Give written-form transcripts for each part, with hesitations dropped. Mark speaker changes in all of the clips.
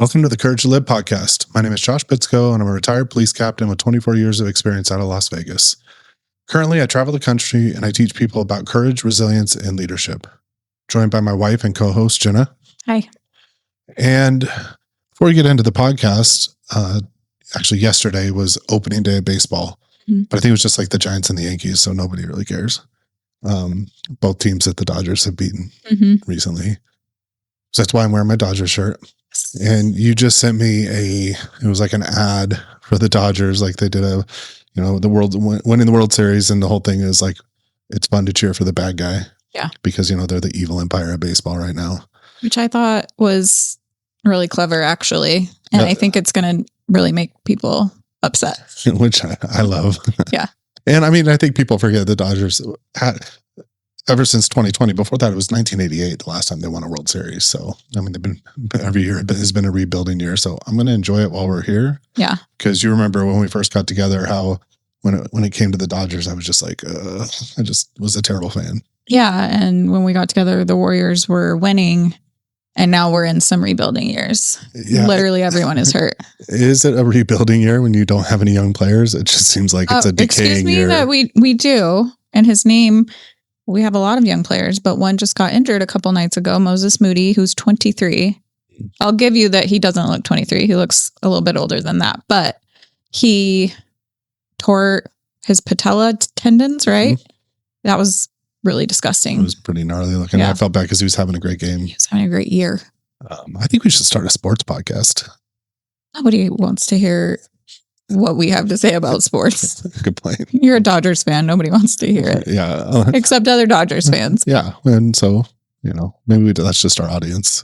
Speaker 1: Welcome to the Courage to Live podcast. My name is Josh Bitsko, and I'm a retired police captain with 24 years of experience out of Las Vegas. Currently, I travel the country and I teach people about courage, resilience, and leadership. Joined by my wife and co-host, Jenna.
Speaker 2: Hi.
Speaker 1: And before we get into the podcast, actually yesterday was opening day of baseball, but I think it was just like the Giants and the Yankees, so nobody really cares. Both teams that the Dodgers have beaten recently. So that's why I'm wearing my Dodgers shirt. And you just sent me it was like an ad for the Dodgers, like they did winning the World Series, and the whole thing is like, it's fun to cheer for the bad guy.
Speaker 2: Yeah.
Speaker 1: Because, they're the evil empire of baseball right now.
Speaker 2: Which I thought was really clever, actually. And I think it's going to really make people upset.
Speaker 1: Which I love.
Speaker 2: Yeah.
Speaker 1: And I mean, I think people forget the Dodgers had, ever since 2020, before that, it was 1988, the last time they won a World Series. So, I mean, every year has been a rebuilding year. So I'm going to enjoy it while we're here.
Speaker 2: Yeah.
Speaker 1: Because you remember when we first got together, how when it came to the Dodgers, I was just like, I just was a terrible fan.
Speaker 2: Yeah. And when we got together, the Warriors were winning, and now we're in some rebuilding years. Yeah. Literally everyone is hurt.
Speaker 1: Is it a rebuilding year when you don't have any young players? It just seems like it's a decaying year.
Speaker 2: That we do. And his name... We have a lot of young players, but one just got injured a couple nights ago, Moses Moody, who's 23. I'll give you that he doesn't look 23. He looks a little bit older than that, but he tore his patella tendons, right? Mm-hmm. That was really disgusting.
Speaker 1: It was pretty gnarly looking. Yeah. I felt bad because he was having a great game.
Speaker 2: He was having a great year.
Speaker 1: I think we should start a sports podcast.
Speaker 2: Nobody wants to hear what we have to say about sports.
Speaker 1: Good point.
Speaker 2: You're a Dodgers fan. Nobody wants to hear it.
Speaker 1: Yeah.
Speaker 2: Except other Dodgers fans.
Speaker 1: Yeah. And so, maybe that's just our audience.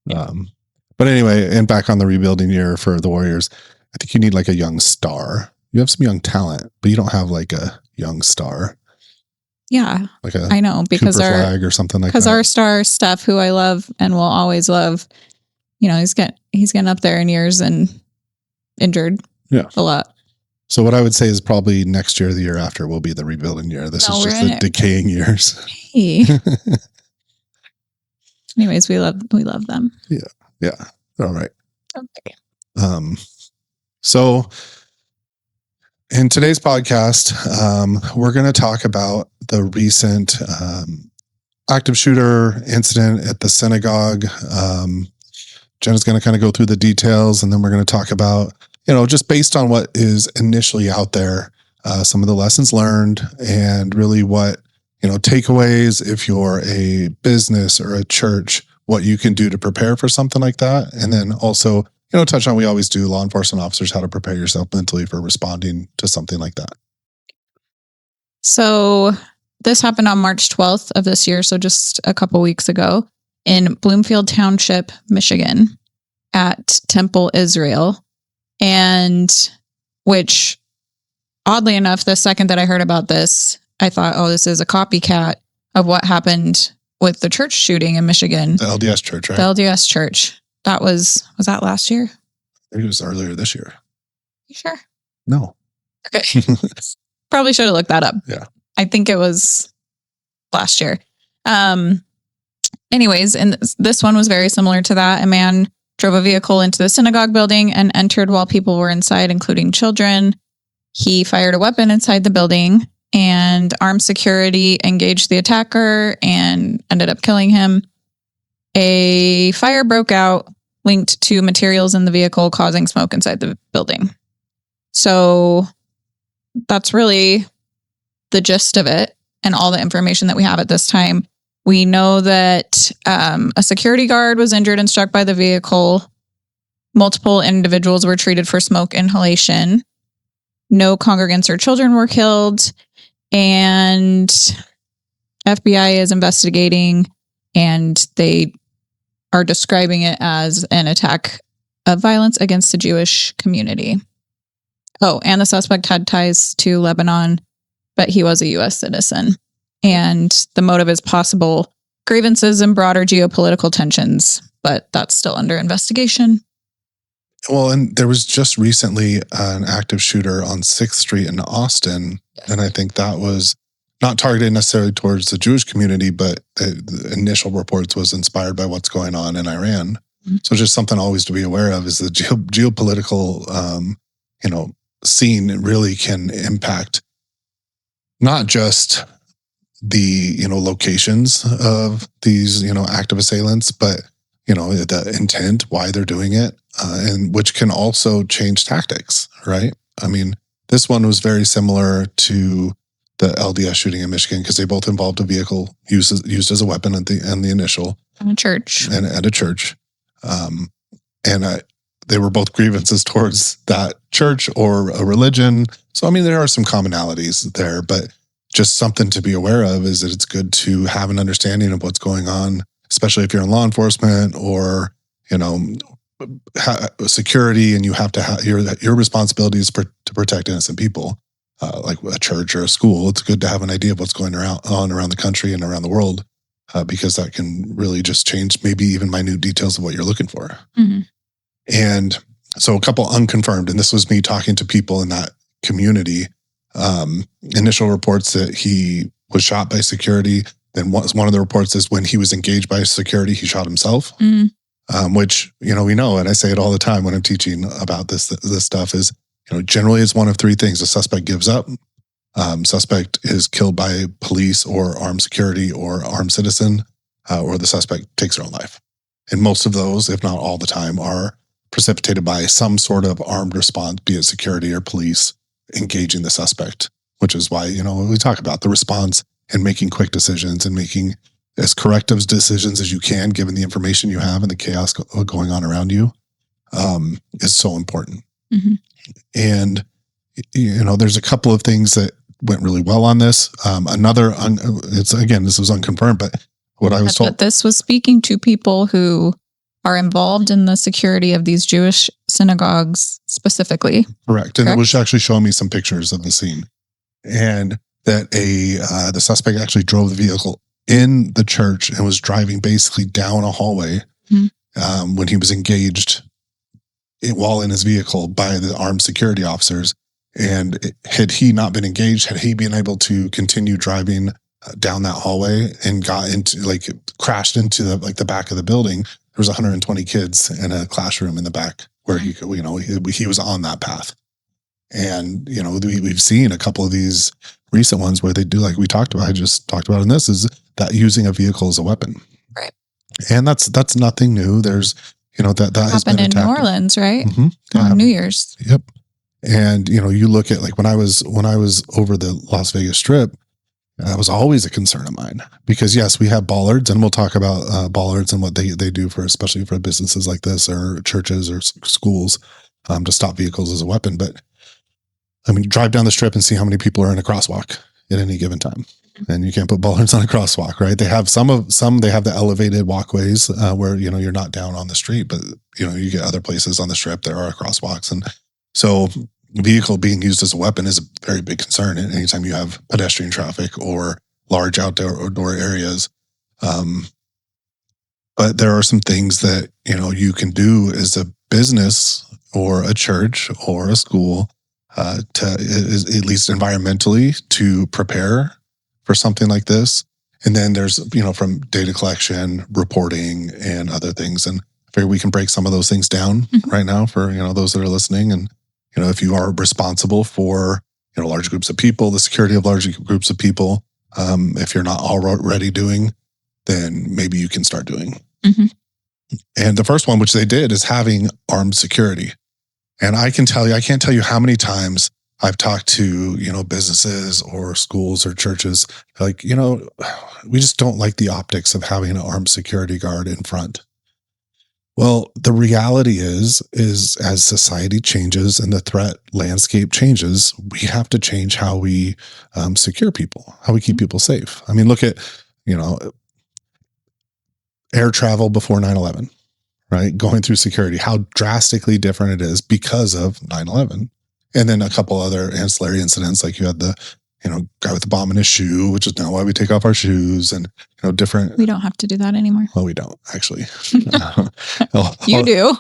Speaker 1: But anyway, and back on the rebuilding year for the Warriors, I think you need like a young star. You have some young talent, but you don't have like a young star.
Speaker 2: Yeah.
Speaker 1: Like
Speaker 2: I know, because
Speaker 1: Cooper Flag or something like that.
Speaker 2: Because our star, Steph, who I love and will always love, he's getting up there in years and injured.
Speaker 1: Yeah.
Speaker 2: A lot.
Speaker 1: So what I would say is probably next year or the year after will be the rebuilding year. This is just the decaying years.
Speaker 2: Hey. Anyways, we love them.
Speaker 1: Yeah. Yeah. All right.
Speaker 2: Okay.
Speaker 1: So in today's podcast, we're going to talk about the recent active shooter incident at the Synagogue. Jenna's going to kind of go through the details, and then we're going to talk about, just based on what is initially out there, some of the lessons learned, and really what, takeaways if you're a business or a church, what you can do to prepare for something like that. And then also, touch on, we always do, law enforcement officers, how to prepare yourself mentally for responding to something like that.
Speaker 2: So this happened on March 12th of this year. So just a couple weeks ago in Bloomfield Township, Michigan at Temple Israel. And which, oddly enough, the second that I heard about this, I thought, oh, this is a copycat of what happened with the church shooting in Michigan.
Speaker 1: The LDS church, right?
Speaker 2: The LDS church. That was that last year?
Speaker 1: I think it was earlier this year.
Speaker 2: You sure?
Speaker 1: No.
Speaker 2: Okay. Probably should have looked that up.
Speaker 1: Yeah.
Speaker 2: I think it was last year. Anyways, and this one was very similar to that. A man drove a vehicle into the synagogue building and entered while people were inside, including children. He fired a weapon inside the building, and armed security engaged the attacker and ended up killing him. A fire broke out linked to materials in the vehicle, causing smoke inside the building. So that's really the gist of it and all the information that we have at this time. We know that a security guard was injured and struck by the vehicle. Multiple individuals were treated for smoke inhalation. No congregants or children were killed. And FBI is investigating, and they are describing it as an attack of violence against the Jewish community. Oh, and the suspect had ties to Lebanon, but he was a U.S. citizen. And the motive is possible grievances and broader geopolitical tensions, but that's still under investigation.
Speaker 1: Well, and there was just recently an active shooter on 6th Street in Austin, and I think that was not targeted necessarily towards the Jewish community, but the initial reports was inspired by what's going on in Iran. So just something always to be aware of is the geopolitical, scene really can impact not just the, locations of these, active assailants, but, the intent, why they're doing it, and which can also change tactics, right? I mean, this one was very similar to the LDS shooting in Michigan because they both involved a vehicle used as a weapon at the initial
Speaker 2: And a church.
Speaker 1: and at a church, they were both grievances towards that church or a religion. So I mean, there are some commonalities there, but just something to be aware of is that it's good to have an understanding of what's going on, especially if you're in law enforcement or security, and you have to have your responsibility is to protect innocent people, like a church or a school. It's good to have an idea of what's going on around the country and around the world, because that can really just change maybe even minute details of what you're looking for.
Speaker 2: Mm-hmm.
Speaker 1: And so a couple unconfirmed, and this was me talking to people in that community. Initial reports that he was shot by security. Then one of the reports is when he was engaged by security, he shot himself. Which, we know, and I say it all the time when I'm teaching about this stuff is, generally it's one of three things. The suspect gives up. Suspect is killed by police or armed security or armed citizen, or the suspect takes their own life. And most of those, if not all the time, are precipitated by some sort of armed response, be it security or police, engaging the suspect, which is why, we talk about the response and making quick decisions and making as corrective decisions as you can, given the information you have and the chaos going on around you, is so important.
Speaker 2: Mm-hmm.
Speaker 1: And, there's a couple of things that went really well on this. This was unconfirmed, but what I was told.
Speaker 2: But this was speaking to people who are involved in the security of these Jewish synagogues specifically.
Speaker 1: Correct. And it was actually showing me some pictures of the scene, and that the suspect actually drove the vehicle in the church and was driving basically down a hallway when he was engaged while in his vehicle by the armed security officers. And had he not been engaged, had he been able to continue driving down that hallway and crashed into the back of the building, there was 120 kids in a classroom in the back where he was on that path. And, we've seen a couple of these recent ones where they do, like we talked about, I just talked about in this, is that using a vehicle as a weapon.
Speaker 2: Right.
Speaker 1: And that's nothing new. There's, that has
Speaker 2: happened
Speaker 1: been
Speaker 2: in New Orleans, right?
Speaker 1: Mm-hmm.
Speaker 2: On New Year's.
Speaker 1: Yep. And, you look at when I was over the Las Vegas Strip, that was always a concern of mine because yes, we have bollards, and we'll talk about bollards and what they do especially for businesses like this or churches or schools, to stop vehicles as a weapon. But I mean, drive down the Strip and see how many people are in a crosswalk at any given time. And you can't put bollards on a crosswalk, right? They have they have the elevated walkways where, you're not down on the street, but you get other places on the Strip, there are crosswalks. And so vehicle being used as a weapon is a very big concern anytime you have pedestrian traffic or large outdoor areas. But there are some things that, you can do as a business or a church or a school to at least environmentally to prepare for something like this. And then there's, from data collection, reporting, and other things. And I figure we can break some of those things down right now for, those that are listening. And, if you are responsible for, large groups of people, the security of large groups of people, if you're not already doing, then maybe you can start doing.
Speaker 2: Mm-hmm.
Speaker 1: And the first one, which they did, is having armed security. And I can't tell you how many times I've talked to, businesses or schools or churches, like, we just don't like the optics of having an armed security guard in front. Well, the reality is as society changes and the threat landscape changes, we have to change how we secure people, how we keep people safe. I mean, look at, air travel before 9/11. Right? Going through security, how drastically different it is because of 9/11. And then a couple other ancillary incidents, like you had the, guy with the bomb in his shoe, which is now why we take off our shoes, and, different.
Speaker 2: We don't have to do that anymore.
Speaker 1: Well, we don't actually.
Speaker 2: You do.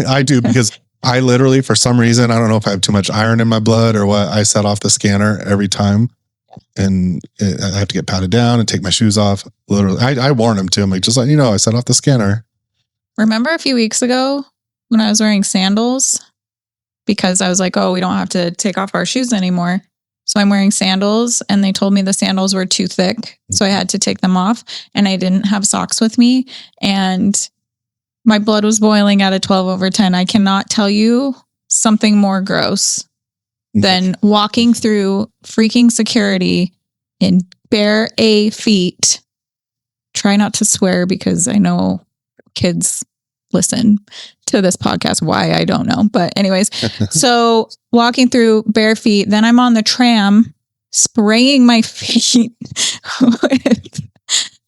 Speaker 1: I do, because I literally, for some reason, I don't know if I have too much iron in my blood or what, I set off the scanner every time. And I have to get patted down and take my shoes off. Literally, I warn him too. I'm like, just letting you know, I set off the scanner.
Speaker 2: Remember a few weeks ago when I was wearing sandals? Because I was like, oh, we don't have to take off our shoes anymore. So I'm wearing sandals, and they told me the sandals were too thick. So I had to take them off, and I didn't have socks with me. And my blood was boiling at a 12/10. I cannot tell you something more gross than walking through freaking security in bare feet. Try not to swear because I know kids listen to this podcast. Why, I don't know. But anyways, so walking through bare feet, then I'm on the tram spraying my feet with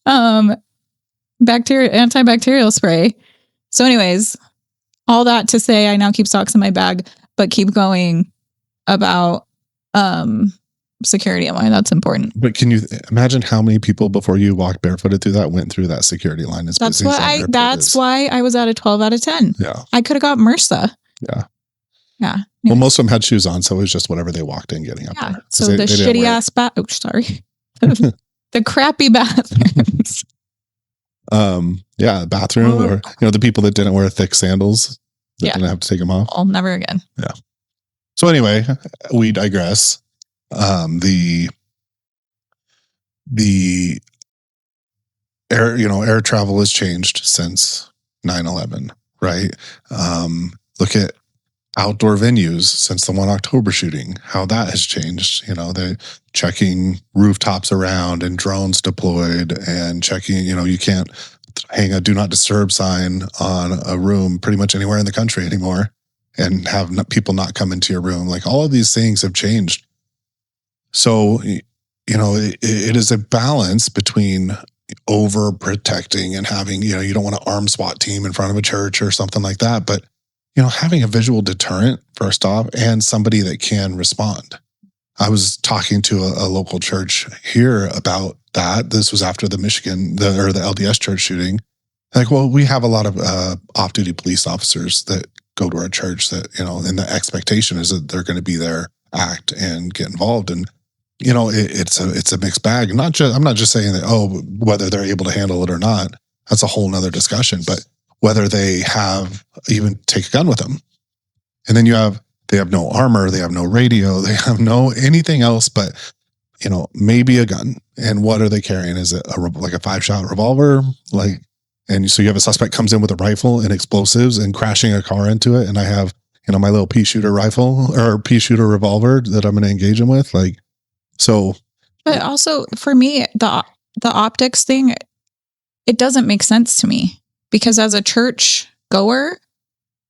Speaker 2: antibacterial spray. So anyways, all that to say, I now keep socks in my bag, but keep going about security and why that's important.
Speaker 1: But can you imagine how many people before you walked barefooted through that went through that security line?
Speaker 2: That's why I was at a 12/10.
Speaker 1: Yeah.
Speaker 2: I could have got MRSA.
Speaker 1: Yeah.
Speaker 2: Yeah.
Speaker 1: Well, most of them had shoes on, so it was just whatever they walked in getting up there.
Speaker 2: So the shitty ass the crappy bathrooms.
Speaker 1: Bathroom, or the people that didn't wear thick sandals that didn't have to take them off.
Speaker 2: I'll never again.
Speaker 1: Yeah. So anyway, we digress. The air travel has changed since 9/11, right? Look at outdoor venues since the 1 October shooting, how that has changed. They're checking rooftops around and drones deployed and checking, you can't hang a do not disturb sign on a room pretty much anywhere in the country anymore and have people not come into your room. Like, all of these things have changed. So, it is a balance between overprotecting and having, you don't want an armed SWAT team in front of a church or something like that. But, having a visual deterrent first off, and somebody that can respond. I was talking to a local church here about that. This was after the the LDS church shooting. Like, well, we have a lot of off-duty police officers that go to our church that, and the expectation is that they're going to be there, act, and get involved. And, it's a mixed bag. I'm not just saying that, whether they're able to handle it or not, that's a whole nother discussion, but whether they even take a gun with them. And then they have no armor, they have no radio, they have no anything else but, maybe a gun. And what are they carrying? Is it like a 5-shot revolver? And so you have a suspect comes in with a rifle and explosives and crashing a car into it. And I have, my little pea shooter rifle or pea shooter revolver that I'm going to engage him with. But
Speaker 2: also for me, the optics thing, it doesn't make sense to me, because as a church goer,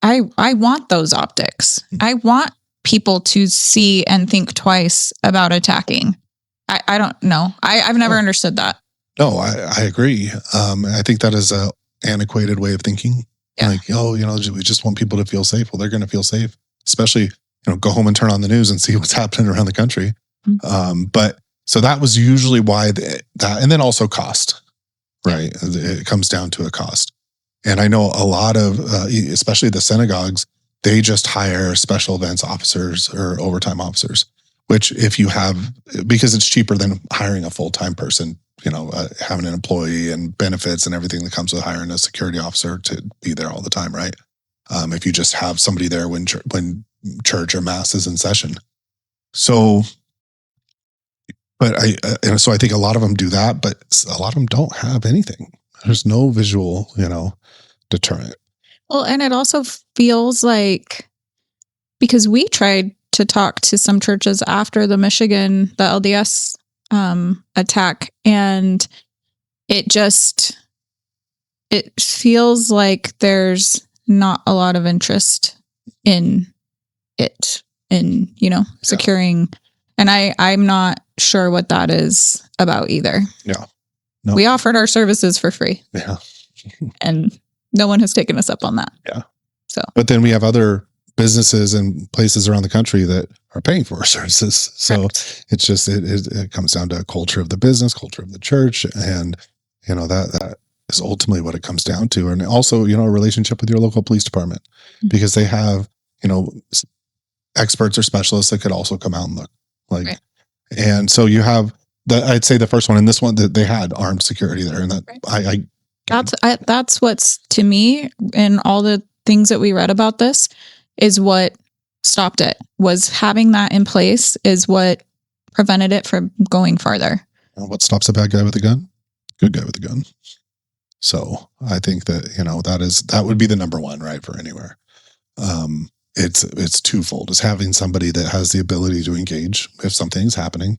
Speaker 2: I want those optics. I want people to see and think twice about attacking. I don't know. I've never understood that.
Speaker 1: No, I agree. I think that is a antiquated way of thinking.
Speaker 2: Yeah.
Speaker 1: Like, we just want people to feel safe. Well, they're going to feel safe, especially, go home and turn on the news and see what's happening around the country. Mm-hmm. But so that was usually why and then also cost, right? It comes down to a cost. And I know a lot of, especially the synagogues, they just hire special events officers or overtime officers, which because it's cheaper than hiring a full-time person, having an employee and benefits and everything that comes with hiring a security officer to be there all the time, right? If you just have somebody there when church or mass is in session. So, so I think a lot of them do that, but a lot of them don't have anything. There's no visual, deterrent.
Speaker 2: Well, and it also feels like, because we tried to talk to some churches after the LDS attack, and it feels like there's not a lot of interest in it, in, securing. And I'm not sure what that is about either.
Speaker 1: Yeah. No.
Speaker 2: We offered our services for free.
Speaker 1: Yeah.
Speaker 2: And no one has taken us up on that.
Speaker 1: Yeah.
Speaker 2: So,
Speaker 1: but then we have other businesses and places around the country that are paying for our services. So correct. It's just, it comes down to a culture of the business, culture of the church. And, that is ultimately what it comes down to. And also, a relationship with your local police department, mm-hmm. because they have, experts or specialists that could also come out and look right. And so you have I'd say the first one, and this one that they had armed security there. And that right.
Speaker 2: That's what's, to me, and all the things that we read about this, is what stopped it. Was having that in place is what prevented it from going farther.
Speaker 1: What stops a bad guy with a gun? Good guy with a gun. So I think that, that would be the number one, right, for anywhere. It's twofold. It's having somebody that has the ability to engage if something's happening,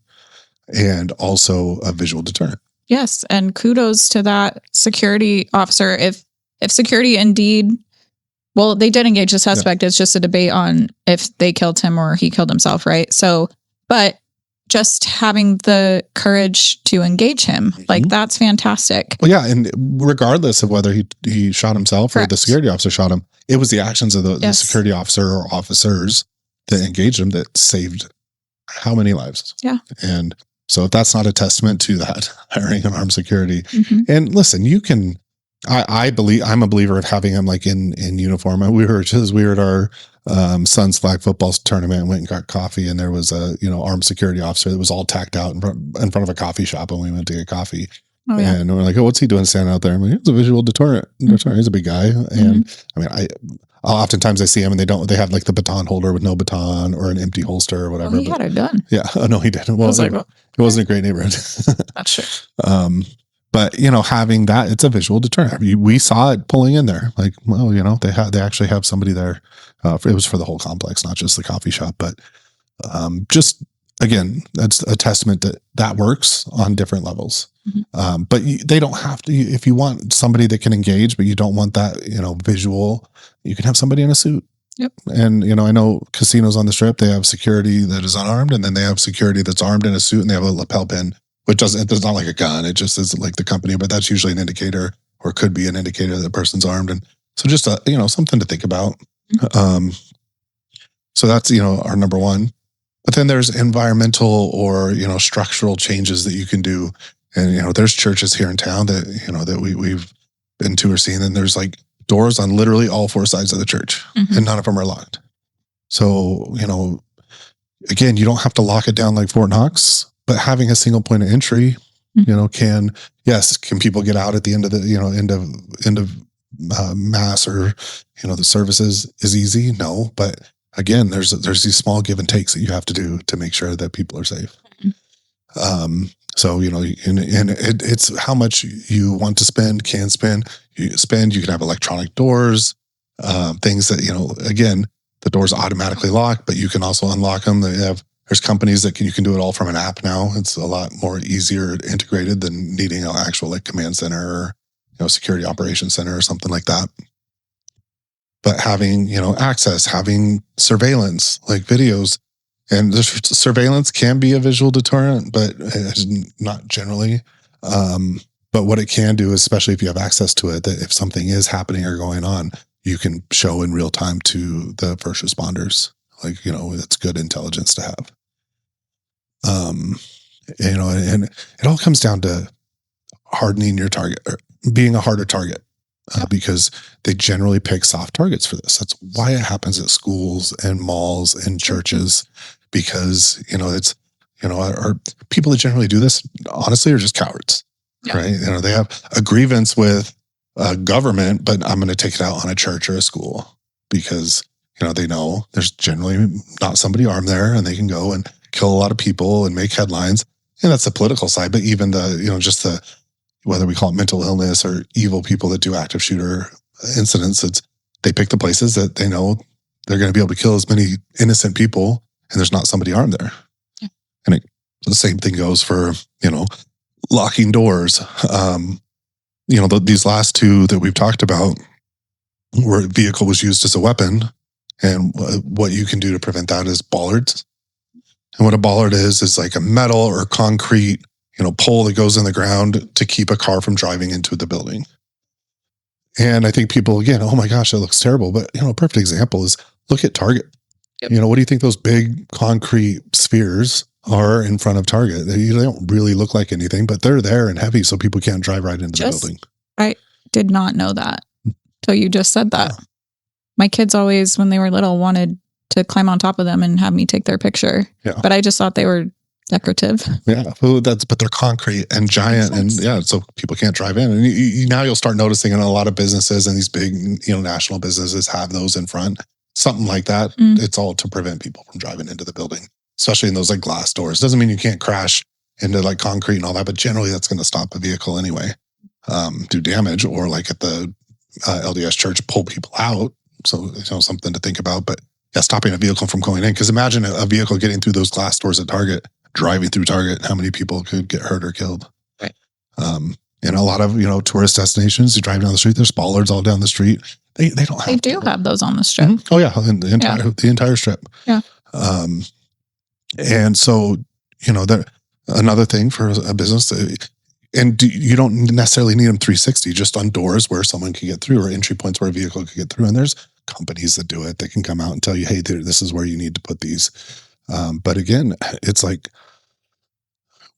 Speaker 1: and also a visual deterrent.
Speaker 2: Yes, and kudos to that security officer. If security indeed, well, they did engage the suspect. Yeah. It's just a debate on if they killed him or he killed himself, right? So, but just having the courage to engage him, like, that's fantastic.
Speaker 1: Well, yeah, and regardless of whether he shot himself or the security officer shot him, it was the actions of the security officer or officers that engaged him that saved how many lives? Yeah. And so if that's not a testament to that, hiring an armed security. And listen, you can, I'm a believer of having them like in uniform. We were at our son's flag football tournament and went and got coffee, and there was a armed security officer that was all tacked out in front of a coffee shop, and we went to get coffee. Oh, yeah. And we're like, oh, what's he doing standing out there? I'm like, he's a visual deterrent. He's a big guy. And I mean, oftentimes I see him and they have like the baton holder with no baton or an empty holster or whatever.
Speaker 2: Oh, he had a gun.
Speaker 1: Yeah. Oh, no, he didn't. Well, it wasn't a great neighborhood.
Speaker 2: That's true.
Speaker 1: But having that, it's a visual deterrent. We saw it pulling in there. Like, well, they actually have somebody there. It was for the whole complex, not just the coffee shop. But just again, that's a testament that works on different levels. But they don't have to. If you want somebody that can engage, but you don't want that visual, you can have somebody in a suit. Yep. And I know casinos on the Strip, they have security that is unarmed, and then they have security that's armed in a suit, and they have a lapel pin. Which it's not like a gun. It just is like the company, but that's usually an indicator, or could be an indicator that the person's armed. And so just, something to think about. So that's, our number one. But then there's environmental or, structural changes that you can do. And, there's churches here in town that, that we've been to or seen. And there's like doors on literally all four sides of the church, and none of them are locked. So, again, you don't have to lock it down like Fort Knox. But having a single point of entry, can people get out at the end of the, end of mass or, the services is easy? No. But again, there's these small give and takes that you have to do to make sure that people are safe. So, and it's how much you want to can spend. You can have electronic doors, things that, again, the doors automatically lock, but you can also unlock them. There's companies that you can do it all from an app now. It's a lot more easier integrated than needing an actual like command center or, security operations center or something like that. But having, access, having surveillance, like videos, and the surveillance can be a visual deterrent, but not generally. But what it can do, especially if you have access to it, that if something is happening or going on, you can show in real time to the first responders. Like, it's good intelligence to have. And it all comes down to hardening your target, or being a harder target, because they generally pick soft targets for this. That's why it happens at schools and malls and churches, because, it's, are people that generally do this, honestly, are just cowards, right? They have a grievance with government, but I'm going to take it out on a church or a school because, they know there's generally not somebody armed there, and they can go and kill a lot of people and make headlines. And that's the political side. But even the, whether we call it mental illness or evil people that do active shooter incidents, they pick the places that they know they're going to be able to kill as many innocent people, and there's not somebody armed there. Yeah. And the same thing goes for, locking doors. These last two that we've talked about, where a vehicle was used as a weapon. And what you can do to prevent that is bollards. And what a bollard is like a metal or concrete, pole that goes in the ground to keep a car from driving into the building. And I think people, again, oh my gosh, that looks terrible. But, a perfect example is look at Target. Yep. What do you think those big concrete spheres are in front of Target? They don't really look like anything, but they're there and heavy, so people can't drive right into the building.
Speaker 2: I did not know that till you just said that. Yeah. My kids always, when they were little, wanted to climb on top of them and have me take their picture. Yeah. But I just thought they were decorative.
Speaker 1: Yeah, but they're concrete and giant, and so people can't drive in. And now you'll start noticing in a lot of businesses, and these big, national businesses have those in front, something like that. It's all to prevent people from driving into the building, especially in those like glass doors. Doesn't mean you can't crash into like concrete and all that, but generally that's going to stop a vehicle anyway, do damage, or like at the LDS church, pull people out. So something to think about. But yeah, stopping a vehicle from going in, because imagine a vehicle getting through those glass doors at Target. Driving through Target, how many people could get hurt or killed?
Speaker 2: Right.
Speaker 1: In a lot of tourist destinations, you drive down the street. There's bollards all down the street. They don't have.
Speaker 2: They do have those on the strip.
Speaker 1: Mm-hmm. Oh yeah, the entire strip.
Speaker 2: Yeah.
Speaker 1: And so another thing for a business, and you don't necessarily need them 360. Just on doors where someone can get through, or entry points where a vehicle could get through. And there's companies that do it. They can come out and tell you, hey, this is where you need to put these. But again, it's like,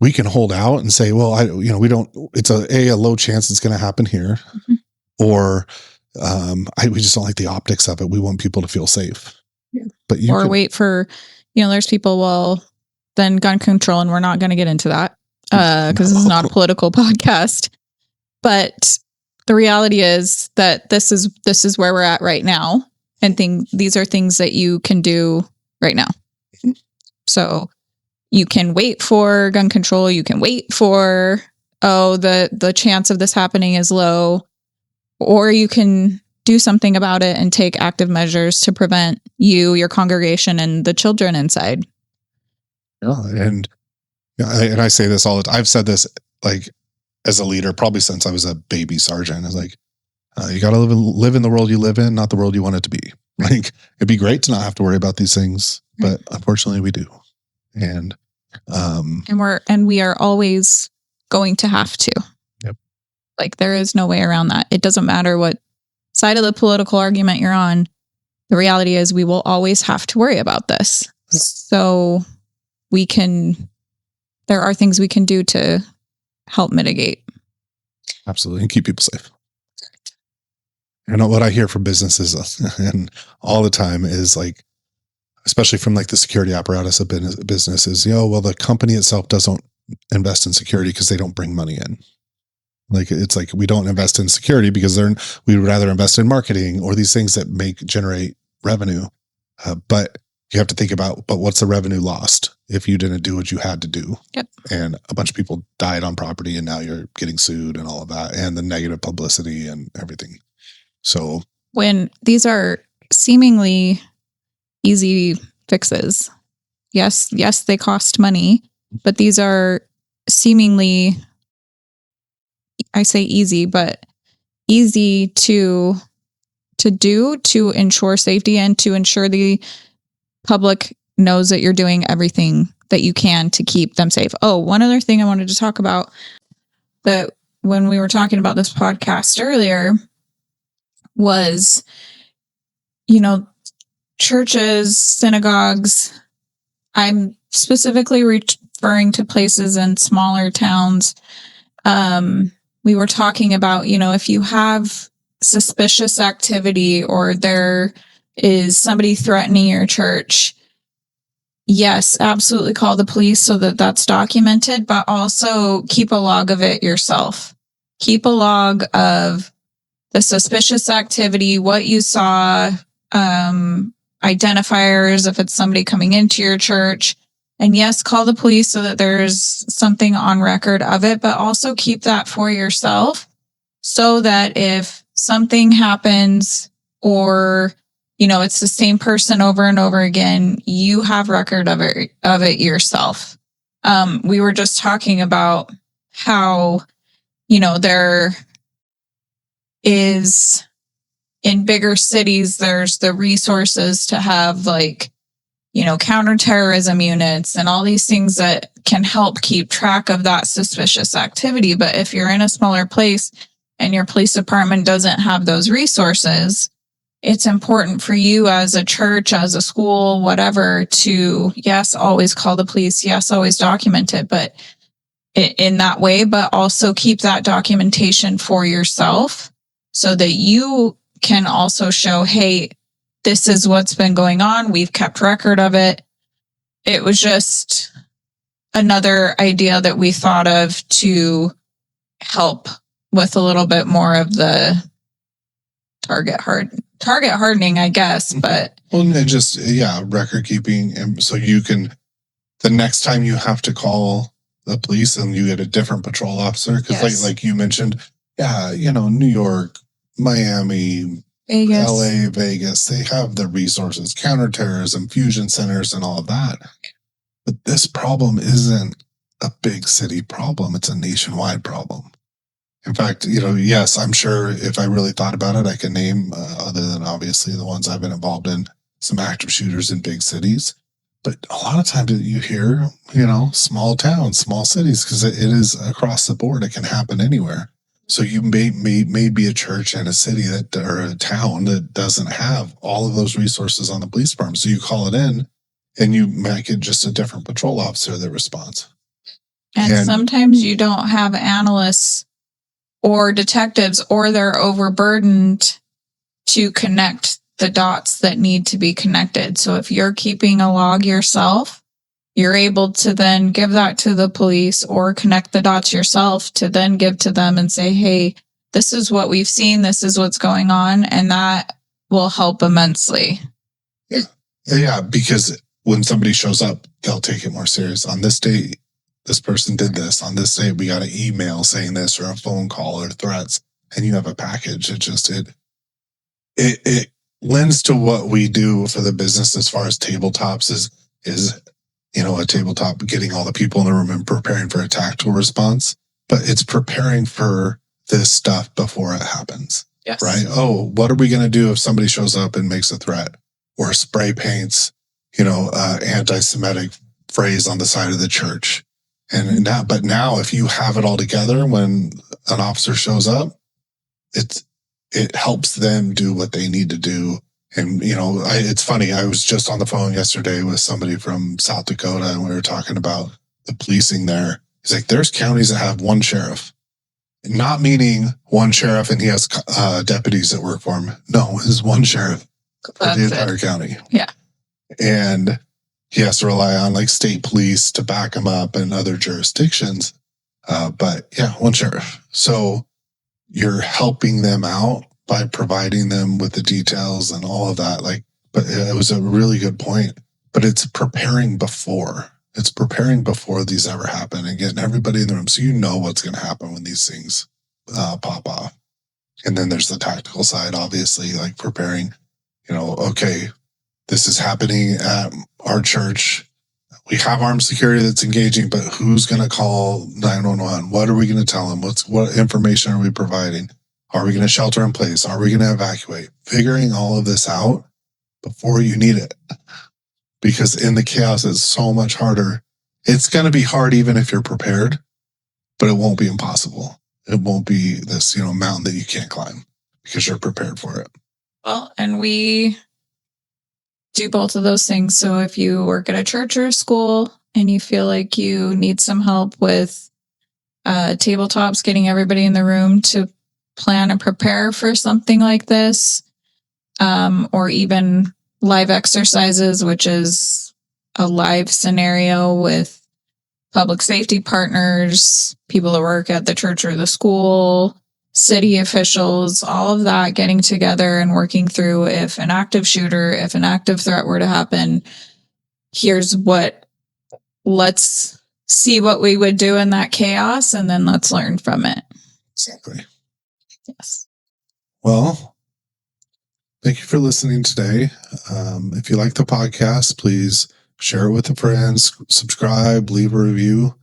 Speaker 1: we can hold out and say, well, we don't, it's a low chance it's going to happen here. Mm-hmm. Or, we just don't like the optics of it. We want people to feel safe. Yeah. But
Speaker 2: wait for, there's people, well, then gun control, and we're not going to get into that, because this is not a political podcast. But the reality is that this is where we're at right now. And these are things that you can do right now. Mm-hmm. So you can wait for gun control. You can wait for, the chance of this happening is low, or you can do something about it and take active measures to prevent you, your congregation, and the children inside.
Speaker 1: Yeah. And I say this all the time. I've said this like as a leader, probably since I was a baby sergeant. I was like, you got to live in the world you live in, not the world you want it to be. Like, it'd be great to not have to worry about these things, but unfortunately we do. And
Speaker 2: we are always going to have to.
Speaker 1: Yep.
Speaker 2: Like, there is no way around that. It doesn't matter what side of the political argument you're on. The reality is we will always have to worry about this. Yep. So there are things we can do to help mitigate.
Speaker 1: Absolutely. And keep people safe. And what I hear from businesses and all the time is like, especially from like the security apparatus of business is, well, the company itself doesn't invest in security because they don't bring money in. Like, it's like, we don't invest in security because we would rather invest in marketing or these things that generate revenue. But you have to think about, but what's the revenue lost if you didn't do what you had to do?
Speaker 2: Yep.
Speaker 1: And a bunch of people died on property, and now you're getting sued and all of that, and the negative publicity and everything. So
Speaker 2: when these are seemingly easy fixes, yes, they cost money, but these are seemingly, I say easy, but easy to do, to ensure safety and to ensure the public knows that you're doing everything that you can to keep them safe. Oh, one other thing I wanted to talk about, that when we were talking about this podcast earlier, was, churches, synagogues. I'm specifically referring to places in smaller towns. We were talking about, if you have suspicious activity or there is somebody threatening your church, yes, absolutely call the police so that that's documented, but also keep a log of it yourself. Keep a log of the suspicious activity, what you saw, identifiers, if it's somebody coming into your church. And yes, call the police so that there's something on record of it, but also keep that for yourself so that if something happens or, it's the same person over and over again, you have record of it yourself. We were just talking about how, there is, in bigger cities, there's the resources to have counterterrorism units and all these things that can help keep track of that suspicious activity. But if you're in a smaller place and your police department doesn't have those resources, it's important for you as a church, as a school, whatever, to, yes, always call the police. Yes, always document it, but in that way, but also keep that documentation for yourself so that you can also show, hey, this is what's been going on. We've kept record of it. It was just another idea that we thought of to help with a little bit more of the target hardening, I guess. But
Speaker 1: and just record keeping, and so you can, the next time you have to call the police and you get a different patrol officer, because like you mentioned, New York, Miami,
Speaker 2: Vegas.
Speaker 1: LA, Vegas, they have the resources, counterterrorism, fusion centers, and all of that. But this problem isn't a big city problem. It's a nationwide problem. In fact, yes, I'm sure if I really thought about it, I could name, other than obviously the ones I've been involved in, some active shooters in big cities. But a lot of times you hear, small towns, small cities, because it is across the board. It can happen anywhere. So you may be a church in a city or a town that doesn't have all of those resources on the police department. So you call it in and you make it just a different patrol officer that responds.
Speaker 2: And sometimes you don't have analysts or detectives, or they're overburdened to connect the dots that need to be connected. So if you're keeping a log yourself, you're able to then give that to the police or connect the dots yourself to then give to them and say, hey, this is what we've seen. This is what's going on. And that will help immensely.
Speaker 1: Yeah, because when somebody shows up, they'll take it more serious. On this date, this person did this. On this day, we got an email saying this, or a phone call, or threats, and you have a package. It lends to what we do for the business as far as tabletops is a tabletop, getting all the people in the room and preparing for a tactical response, but it's preparing for this stuff before it happens.
Speaker 2: Yes.
Speaker 1: Right? Oh, what are we going to do if somebody shows up and makes a threat or spray paints, anti-Semitic phrase on the side of the church? And now if you have it all together, when an officer shows up, it helps them do what they need to do. And, it's funny. I was just on the phone yesterday with somebody from South Dakota, and we were talking about the policing there. He's like, there's counties that have one sheriff, not meaning one sheriff and he has deputies that work for him. No, it's one sheriff for the entire county.
Speaker 2: Yeah.
Speaker 1: And he has to rely on like state police to back him up and other jurisdictions. But yeah, one sheriff. So you're helping them out by providing them with the details and all of that. But it was a really good point. But it's preparing before. It's preparing before these ever happen and getting everybody in the room so you know what's going to happen when these things pop off. And then there's the tactical side, obviously, like preparing, okay, this is happening at our church. We have armed security that's engaging, but who's going to call 911? What are we going to tell them? What information are we providing? Are we going to shelter in place? Are we going to evacuate? Figuring all of this out before you need it. Because in the chaos, it's so much harder. It's going to be hard even if you're prepared, but it won't be impossible. It won't be this, mountain that you can't climb because you're prepared for it.
Speaker 2: Well, and we do both of those things. So if you work at a church or a school and you feel like you need some help with tabletops, getting everybody in the room to plan and prepare for something like this, or even live exercises, which is a live scenario with public safety partners, people that work at the church or the school, city officials, all of that getting together and working through if an active threat were to happen, let's see what we would do in that chaos, and then let's learn from it.
Speaker 1: Exactly.
Speaker 2: Yes.
Speaker 1: Well, thank you for listening today. If you like the podcast, please share it with a friend, subscribe, leave a review.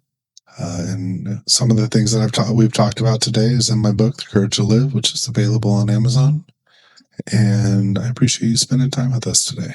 Speaker 1: And some of the things that we've talked about today is in my book, The Courage to Live, which is available on Amazon. And I appreciate you spending time with us today.